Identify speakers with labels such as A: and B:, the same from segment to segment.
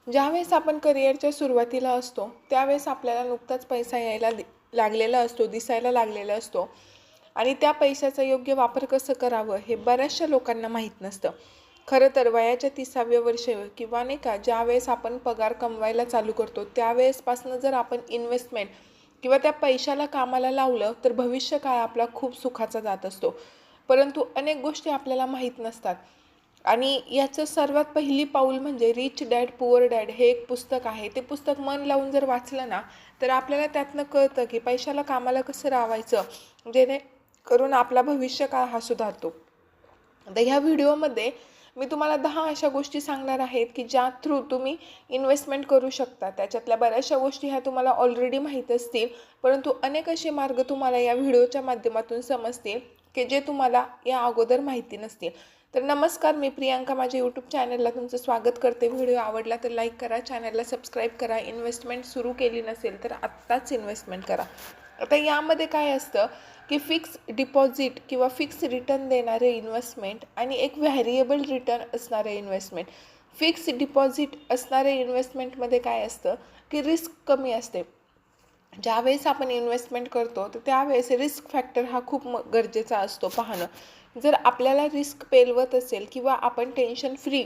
A: ज्यावेळेस आपण करिअरच्या सुरुवातीला असतो त्यावेळेस आपल्याला नुकताच पैसा यायला लागलेला असतो, दिसायला लागलेला असतो आणि त्या पैशाचा योग्य वापर कसं करावं हे बऱ्याचशा लोकांना माहीत नसतं. खरं तर वयाच्या 30व्या वर्षी किंवा नाही का ज्यावेळेस आपण पगार कमवायला चालू करतो त्यावेळेसपासून जर आपण इन्व्हेस्टमेंट किंवा त्या पैशाला कामाला लावलं तर भविष्य काळ आपला खूप सुखाचा जात असतो. परंतु अनेक गोष्टी आपल्याला माहीत नसतात आणि याचं सर्वात पहिली पाऊल म्हणजे रिच डॅड पुअर डॅड हे एक पुस्तक आहे. ते पुस्तक मन लावून जर वाचलं ना तर आपल्याला त्यातनं कळतं की पैशाला कामाला कसं लावायचं जेणेकरून आपला भविष्य काळ हा सुधारतो. आता ह्या व्हिडिओमध्ये मी तुम्हाला 10 अशा गोष्टी सांगणार आहेत की ज्या थ्रू तुम्ही इन्व्हेस्टमेंट करू शकता. त्याच्यातल्या बऱ्याचशा गोष्टी ह्या तुम्हाला ऑलरेडी माहीत असतील, परंतु अनेक असे मार्ग तुम्हाला या व्हिडिओच्या माध्यमातून समजतील की जे तुम्हाला या अगोदर माहिती नसतील. तर नमस्कार, मी प्रियांका, माझ्या यूट्यूब चॅनलला तुमचं स्वागत करते. व्हिडिओ आवडला तर लाईक करा, चॅनलला सबस्क्राईब करा. इन्व्हेस्टमेंट सुरू केली नसेल तर आत्ताच इन्व्हेस्टमेंट करा. आता यामध्ये काय असतं की फिक्स डिपॉझिट किंवा फिक्स रिटर्न देणारे इन्व्हेस्टमेंट आणि एक व्हॅरिएबल रिटर्न असणारे इन्व्हेस्टमेंट. फिक्स डिपॉझिट असणारे इन्व्हेस्टमेंटमध्ये काय असतं की रिस्क कमी असते. ज्यावेळेस आपण इन्व्हेस्टमेंट करतो तर त्यावेळेस रिस्क फॅक्टर हा खूप गरजेचा असतो पाहणं. जर आपल्याला रिस्क पेलवत असेल किंवा आपण टेन्शन फ्री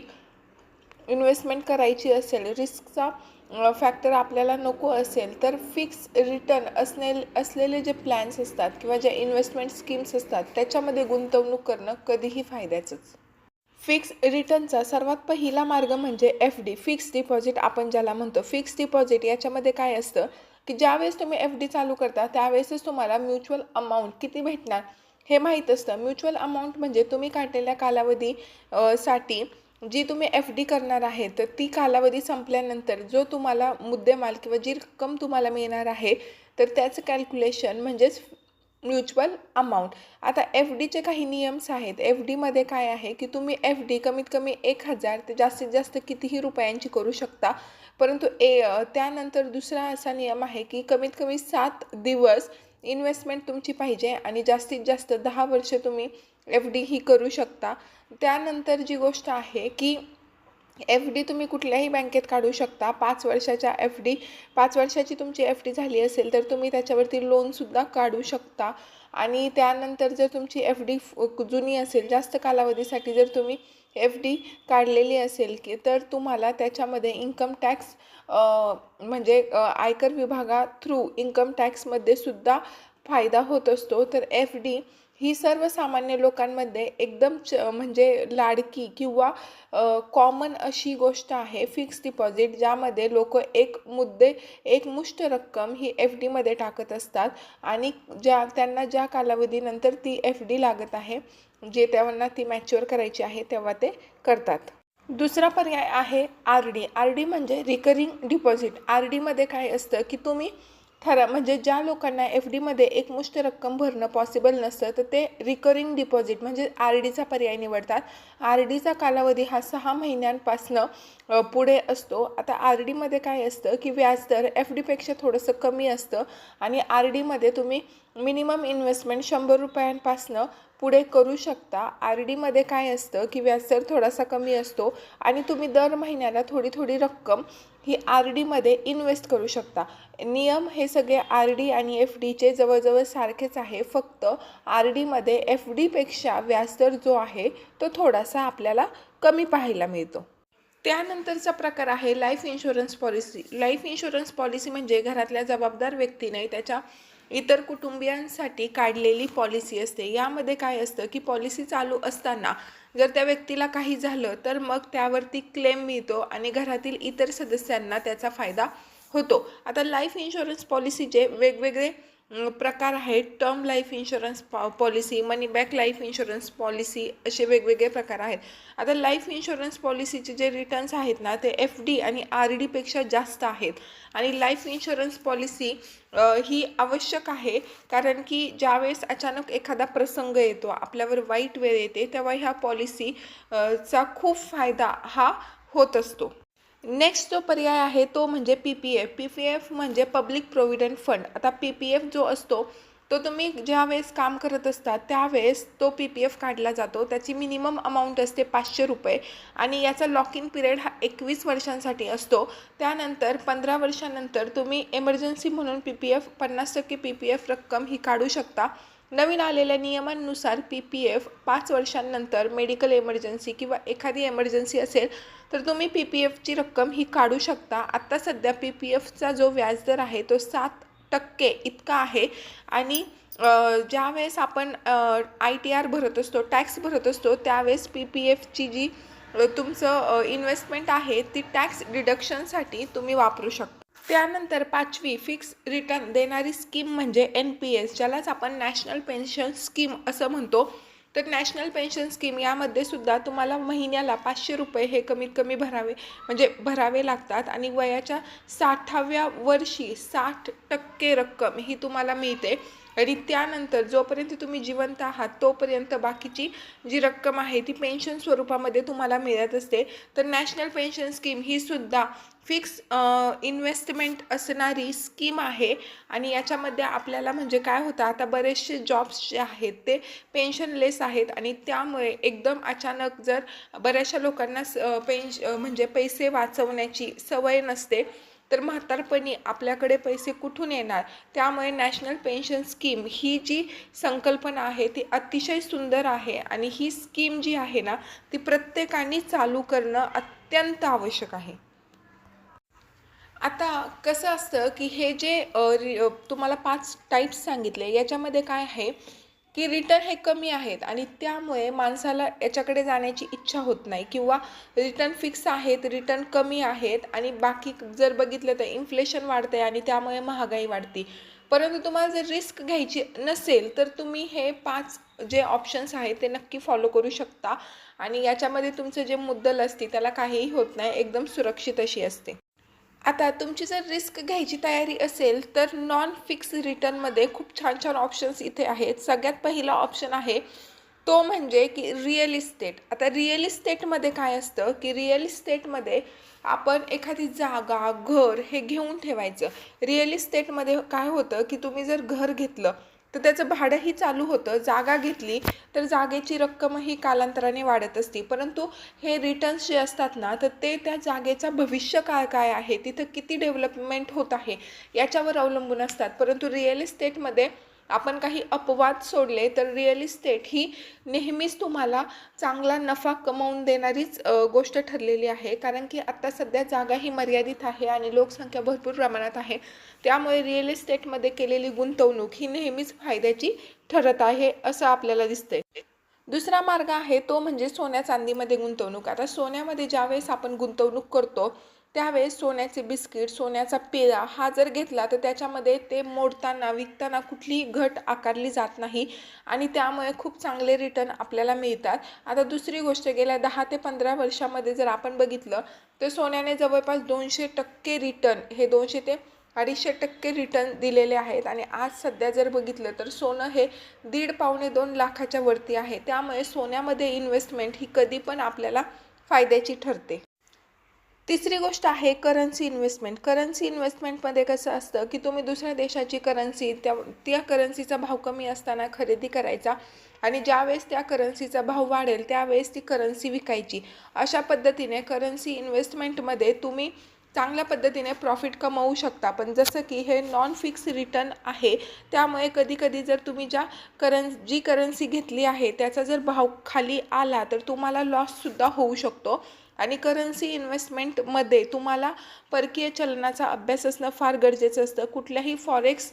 A: इन्व्हेस्टमेंट करायची असेल, रिस्कचा फॅक्टर आपल्याला नको असेल, तर फिक्स रिटर्न असलेले जे प्लॅन्स असतात किंवा ज्या इन्व्हेस्टमेंट स्कीम्स असतात त्याच्यामध्ये गुंतवणूक करणं कधीही फायद्याचंच. फिक्स रिटर्नचा सर्वात पहिला मार्ग म्हणजे FD, फिक्स डिपॉझिट आपण ज्याला म्हणतो. फिक्स डिपॉझिट याच्यामध्ये काय असतं की ज्यावेळेस तुम्ही FD चालू करता त्यावेळेसच तुम्हाला म्युच्युअल अमाऊंट किती भेटणार हे माहीत असतं. म्युच्युअल अमाऊंट म्हणजे तुम्ही काढलेल्या कालावधी साठी जी तुम्ही FD करणार आहे तर ती कालावधी संपल्यानंतर जो तुम्हाला मुद्देमाल किंवा जी रक्कम तुम्हाला मिळणार आहे तर त्याचं कॅल्क्युलेशन म्हणजेच म्युच्युअल अमाऊंट. आता FDचे काही नियम्स आहेत. FDमध्ये काय आहे की तुम्ही FD कमीत कमी 1000 ते जास्तीत जास्त कितीही रुपयांची करू शकता. परंतु त्यानंतर दुसरा असा नियम आहे की कमीत कमी 7 दिवस इन्व्हेस्टमेंट तुमची पाहिजे आणि जास्तीत जास्त 10 वर्ष तुम्ही FD ही करू शकता. त्यानंतर जी गोष्ट आहे की FD तुम्ही कुठल्याही बँकेत काढू शकता. 5 वर्षाच्या FD, 5 वर्षाची तुमची FD झाली असेल तर तुम्ही त्याच्यावरती लोनसुद्धा काढू शकता. आणि त्यानंतर जर तुमची FD जुनी असेल, जास्त कालावधीसाठी जर तुम्ही FD काढलेली असेल की तर तुम्हाला त्याच्यामध्ये इन्कम टॅक्स म्हणजे आयकर विभागा थ्रू इन्कम टॅक्समध्ये सुद्धा फायदा होत असतो. तर FD ही सर्वसामान्य लोकांमध्ये एकदम म्हणजे लाडकी किंवा कॉमन अशी गोष्ट आहे फिक्स डिपॉझिट, ज्यामध्ये लोक एक मुष्ट रक्कम ही FDमध्ये टाकत असतात आणि त्यांना ज्या कालावधीनंतर ती FD लागत आहे, जे त्यांना ती मॅच्युअर करायची आहे तेव्हा ते करतात. दुसरा पर्याय आहे RD म्हणजे रिकरिंग डिपॉझिट. RDमध्ये काय असतं की तुम्ही म्हणजे ज्या लोकांना FDमध्ये एकमुष्ट रक्कम भरणं पॉसिबल नसतं तर ते रिकरिंग डिपॉझिट म्हणजे RDचा पर्याय निवडतात. RDचा कालावधी हा 6 महिन्यांपासनं पुढे असतो. आता RDमध्ये काय असतं की व्याजदर FDपेक्षा थोडंसं कमी असतं आणि RDमध्ये तुम्ही मिनिमम इन्व्हेस्टमेंट 100 रुपयांपासनं पुढे करू शकता. RDमध्ये काय असतं की व्याजदर थोडासा कमी असतो आणि तुम्ही दर महिन्याला थोडी थोडी रक्कम ही RDमध्ये इन्व्हेस्ट करू शकता. नियम हे सगळे RD आणि FDचे जवळजवळ सारखेच आहे, फक्त RDमध्ये FDपेक्षा व्याजदर जो आहे तो थोडासा आपल्याला कमी पाहायला मिळतो. त्यानंतरचा प्रकार आहे life insurance policy. Life insurance policy म्हणजे घरातल्या जबाबदार व्यक्तीने त्याच्या इतर कुटुंबियांसाठी काढलेली पॉलिसी असते. यामध्ये काय असतं की पॉलिसी चालू असताना जर त्या व्यक्तीला काही झालं तर मग त्यावरती क्लेम मिळतो आणि घरातील इतर सदस्यांना त्याचा फायदा होतो. आता लाईफ इन्शुरन्स पॉलिसीचे वेगवेगळे प्रकार आहेत. टर्म लाईफ इन्शुरन्स पॉलिसी, मनी बॅक लाईफ इन्शुरन्स पॉलिसी, असे वेगवेगळे प्रकार आहेत. आता लाईफ इन्शुरन्स पॉलिसीचे जे रिटर्न्स आहेत ना ते FD आणि RDपेक्षा जास्त आहेत आणि लाईफ इन्शुरन्स पॉलिसी ही आवश्यक आहे, कारण की ज्यावेळेस अचानक एखादा प्रसंग येतो, आपल्यावर वाईट वेळ येते, तेव्हा ह्या पॉलिसीचा खूप फायदा हा होत असतो. नेक्स्ट जो पर्याय आहे तो म्हणजे PPF. PPF म्हणजे पब्लिक प्रोव्हिडंट फंड. आता PPF जो असतो तो तुम्ही ज्यावेळेस काम करत असतात त्यावेळेस तो PPF काढला जातो. त्याची मिनिमम अमाऊंट असते 500 रुपये आणि याचा लॉक इन पिरियड हा 21 वर्षांसाठी असतो. त्यानंतर 15 वर्षानंतर तुम्ही एमर्जन्सी म्हणून PPF 50% PPF रक्कम ही काढू शकता. नवीन आलेल्या नियमांनुसार PPF 5 वर्षांनंतर मेडिकल एमर्जन्सी किंवा एखादी एमर्जन्सी असेल तर तुम्ही PPFची रक्कम ही काढू शकता. आत्ता सध्या PPFचा जो व्याजदर आहे तो 7% इतका आहे आणि ज्यावेळेस आपण ITR भरत असतो, टॅक्स भरत असतो, त्यावेळेस PPFची जी तुमचं इन्व्हेस्टमेंट आहे ती टॅक्स डिडक्शनसाठी तुम्ही वापरू शकता. त्यानंतर 5वी फिक्स रिटर्न देणारी स्कीम म्हणजे NPS, ज्यालाच आपण नॅशनल पेन्शन स्कीम असं म्हणतो. तर नॅशनल पेन्शन स्कीम यामध्ये सुद्धा तुम्हाला महिन्याला 500 रुपये हे कमीत कमी भरावे लागतात आणि वयाच्या 60व्या वर्षी 60% रक्कम ही तुम्हाला मिळते आणि त्यानंतर जोपर्यंत तुम्ही जिवंत आहात तोपर्यंत बाकीची जी रक्कम आहे ती पेन्शन स्वरूपामध्ये तुम्हाला मिळत असते. तर नॅशनल पेन्शन स्कीम ही सुद्धा फिक्स इन्व्हेस्टमेंट असणारी स्कीम आहे आणि याच्यामध्ये आपल्याला म्हणजे काय होतं, आता बरेचसे जॉब्स जे आहेत ते पेन्शनलेस आहेत आणि त्यामुळे एकदम अचानक जर बऱ्याचशा लोकांना म्हणजे पैसे वाचवण्याची सवय नसते तर म्हातारपणी आपल्याकडे पैसे कुठून येणार. त्यामुळे नॅशनल पेन्शन स्कीम ही जी संकल्पना आहे ती अतिशय सुंदर आहे आणि ही स्कीम जी आहे ना ती प्रत्येकाने चालू करणं अत्यंत आवश्यक आहे. आता कसं असतं की हे जे तुम्हाला 5 टाईप्स सांगितले याच्यामध्ये काय आहे की रिटर्न हे कमी आहेत आणि त्यामुळे माणसाला याच्याकडे जाण्याची इच्छा होत नाही किंवा रिटर्न फिक्स आहेत, रिटर्न कमी आहेत आणि बाकी जर बघितलं तर इन्फ्लेशन वाढते आणि त्यामुळे महागाई वाढते. परंतु तुम्हाला जर रिस्क घ्यायची नसेल तर तुम्ही हे 5 जे ऑप्शन्स आहेत ते नक्की फॉलो करू शकता आणि याच्यामध्ये तुमचं जे मुद्दल असते त्याला काहीही होत नाही, एकदम सुरक्षित अशी असते. आता तुमची जर रिस्क घ्यायची तयारी असेल तर नॉन फिक्स रिटर्नमध्ये खूप छान छान ऑप्शन्स इथे आहेत. सगळ्यात पहिला ऑप्शन आहे तो म्हणजे की रिअल इस्टेट. आता रिअल इस्टेटमध्ये काय असतं की रिअल इस्टेटमध्ये आपण एखादी जागा, घर हे घेऊन ठेवायचं. रिअल इस्टेटमध्ये काय होतं की तुम्ही जर घर घेतलं तर त्याचं भाडंही चालू होतं, जागा घेतली तर जागेची रक्कमही कालांतराने वाढत असते. परंतु हे रिटर्न्स जे असतात ना तर ते त्या जागेचा भविष्यकाळ काय आहे, तिथं किती डेव्हलपमेंट होत आहे याच्यावर अवलंबून असतात. परंतु रिअल इस्टेटमध्ये आपण काही अपवाद सोडले तर रिअल इस्टेट ही नेहमीच तुम्हाला चांगला नफा कमवून देणारीच गोष्ट ठरलेली आहे. कारण की आत्ता सध्या जागा ही मर्यादित आहे आणि लोकसंख्या भरपूर प्रमाणात आहे. त्यामुळे रिअल इस्टेटमध्ये केलेली गुंतवणूक ही नेहमीच फायद्याची ठरत आहे असं आपल्याला दिसतंय. दुसरा मार्ग आहे तो म्हणजे सोन्या चांदीमध्ये गुंतवणूक. आता सोन्यामध्ये ज्यावेळेस आपण गुंतवणूक करतो त्यावेळेस सोन्याचे बिस्किट, सोन्याचा पेढा हा जर घेतला तर त्याच्यामध्ये ते मोडताना विकताना कुठलीही घट आकारली जात नाही आणि त्यामुळे खूप चांगले रिटर्न आपल्याला मिळतात. आता दुसरी गोष्ट, गेल्या 10 ते 15 वर्षामध्ये जर आपण बघितलं तर सोन्याने जवळपास 200% रिटर्न, हे 200 ते 250% रिटर्न दिलेले आहेत आणि आज सध्या जर बघितलं तर सोनं हे 1.5-2 लाखाच्या वरती आहे. त्यामुळे सोन्यामध्ये इन्व्हेस्टमेंट ही कधी पण आपल्याला फायद्याची ठरते. तिसरी गोष्ट आहे करन्सी इन्व्हेस्टमेंट. करन्सी इन्व्हेस्टमेंटमध्ये कसं असतं की तुम्ही दुसऱ्या देशाची करन्सी त्या करन्सीचा भाव कमी असताना खरेदी करायचा आणि ज्यावेळेस त्या करन्सीचा भाव वाढेल त्यावेळेस ती करन्सी विकायची. अशा पद्धतीने करन्सी इन्व्हेस्टमेंटमध्ये तुम्ही चांगल्या पद्धतीने प्रॉफिट कमवू शकता. पण जसं की हे नॉन फिक्स रिटर्न आहे त्यामुळे कधीकधी जर तुम्ही जी करन्सी घेतली आहे त्याचा जर भाव खाली आला तर तुम्हाला लॉससुद्धा होऊ शकतो. आणि करन्सी इन्व्हेस्टमेंटमध्ये तुम्हाला परकीय चलनाचा अभ्यास असणं फार गरजेचं असतं. कुठल्याही फॉरेक्स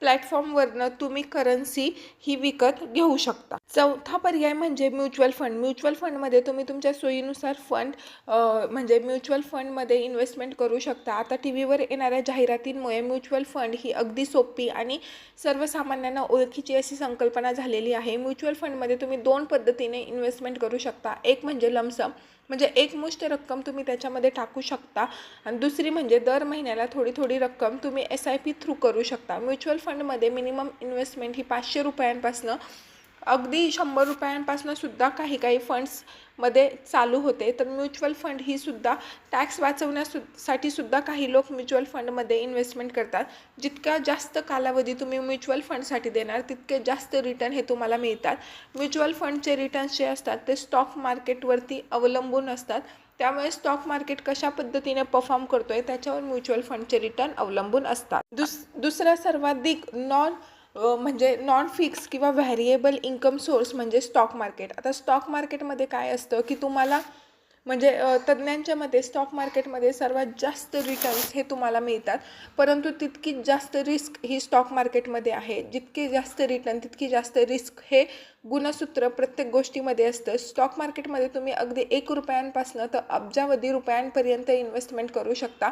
A: प्लॅटफॉर्मवरनं तुम्ही करन्सी ही विकत घेऊ शकता. चौथा पर्याय म्हणजे म्युच्युअल फंड. म्युच्युअल फंडमध्ये तुम्ही तुमच्या सोयीनुसार म्हणजे म्युच्युअल फंडमध्ये इन्व्हेस्टमेंट करू शकता. आता TVवर येणाऱ्या जाहिरातींमुळे म्युच्युअल फंड ही अगदी सोपी आणि सर्वसामान्यांना ओळखीची अशी संकल्पना झालेली आहे. म्युच्युअल फंडमध्ये तुम्ही 2 पद्धतीने इन्व्हेस्टमेंट करू शकता. एक म्हणजे लमसम, म्हणजे एकमुष्ट रक्कम तुम्ही त्याच्यामध्ये टाकू शकता आणि दुसरी म्हणजे दर महिन्याला थोडी थोडी रक्कम तुम्ही SIP थ्रू करू शकता. म्युच्युअल फंडमध्ये मिनिमम इन्व्हेस्टमेंट ही 500 रुपयांपासून अगदी 100 रुपयांपासून सुद्धा काही काही फंड्समध्ये चालू होते. तर म्युच्युअल फंड ही सुद्धा टॅक्स वाचवण्यासाठी सुद्धा काही लोक म्युच्युअल फंडमध्ये इन्व्हेस्टमेंट करतात. जितका जास्त कालावधी तुम्ही म्युच्युअल फंडसाठी देणार तितके जास्त रिटर्न हे तुम्हाला मिळतात. म्युच्युअल फंडचे रिटर्न्स जे असतात ते स्टॉक मार्केटवरती अवलंबून असतात. त्यामुळे स्टॉक मार्केट कशा पद्धतीने परफॉर्म करतोय त्याच्यावर म्युच्युअल फंडचे रिटर्न अवलंबून असतात. दुसरा सर्वाधिक म्हणजे नॉन फिक्स किंवा व्हॅरिएबल इन्कम सोर्स म्हणजे स्टॉक मार्केट. आता स्टॉक मार्केटमध्ये काय असतं की तुम्हाला म्हणजे तज्ज्ञांच्या मते स्टॉक मार्केटमध्ये सर्वात जास्त रिटर्न्स हे तुम्हाला मिळतात, परंतु तितकीच जास्त रिस्क ही स्टॉक मार्केटमध्ये आहे. जितके जास्त रिटर्न तितकी जास्त रिस्क हे गुणसूत्र प्रत्येक गोष्टीमध्ये असतं. स्टॉक मार्केटमध्ये तुम्ही अगदी 1 रुपयांपासून तर अब्जावधी रुपयांपर्यंत इन्व्हेस्टमेंट करू शकता.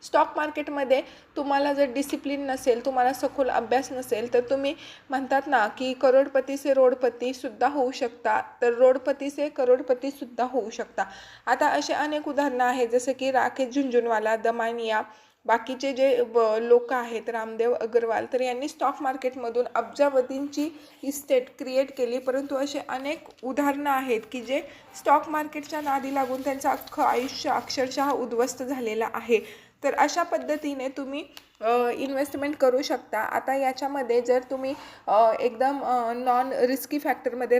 A: स्टॉक मार्केटमध्ये तुम्हाला जर डिसिप्लिन नसेल, तुम्हाला सखोल अभ्यास नसेल, तर तुम्ही म्हणतात ना की करोडपती से रोडपतीसुद्धा होऊ शकता, तर रोडपती से करोडपतीसुद्धा होऊ शकता. आता असे अनेक उदाहरणं आहेत, जसं की राकेश झुनझुनवाला, दमानिया, बाकीचे जे लोक आहेत, रामदेव अग्रवाल, तर यांनी स्टॉक मार्केटमधून अब्जावधींची इस्टेट क्रिएट केली. परंतु असे अनेक उदाहरणं आहेत की जे स्टॉक मार्केटच्या नादी लागून त्यांचं अख्खं आयुष्य अक्षरशः उद्ध्वस्त झालेलं आहे. तर अशा पद्धतीने तुम्ही इन्व्हेस्टमेंट करू शकता. आता याच्यामध्ये जर तुम्ही एकदम नॉन रिस्की फॅक्टरमध्ये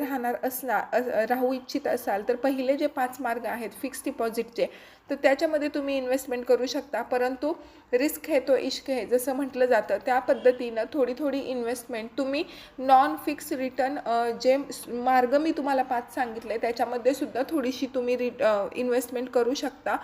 A: राहू इच्छित असाल, तर पहिले जे 5 मार्ग आहेत फिक्स डिपॉझिटचे, तर त्याच्यामध्ये तुम्ही इन्व्हेस्टमेंट करू शकता. परंतु रिस्क है तो इश्क है जसं म्हटलं जातं, त्या पद्धतीनं थोडी थोडी इन्व्हेस्टमेंट तुम्ही नॉन फिक्स रिटर्न जे मार्ग मी तुम्हाला 5 सांगितले त्याच्यामध्ये सुद्धा थोडीशी तुम्ही इन्व्हेस्टमेंट करू शकता.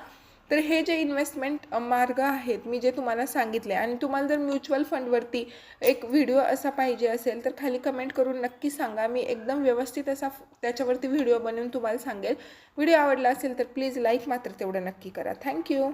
A: तर हे जे इन्व्हेस्टमेंट मार्ग आहेत मी जे तुम्हाला सांगितले, आणि तुम्हाला जर म्युच्युअल फंडवरती एक व्हिडिओ असा पाहिजे असेल तर खाली कमेंट करून नक्की सांगा. मी एकदम व्यवस्थित असा त्याच्यावरती व्हिडिओ बनवून तुम्हाला सांगेल. व्हिडिओ आवडला असेल तर प्लीज लाईक मात्र तेवढं नक्की करा. थँक्यू.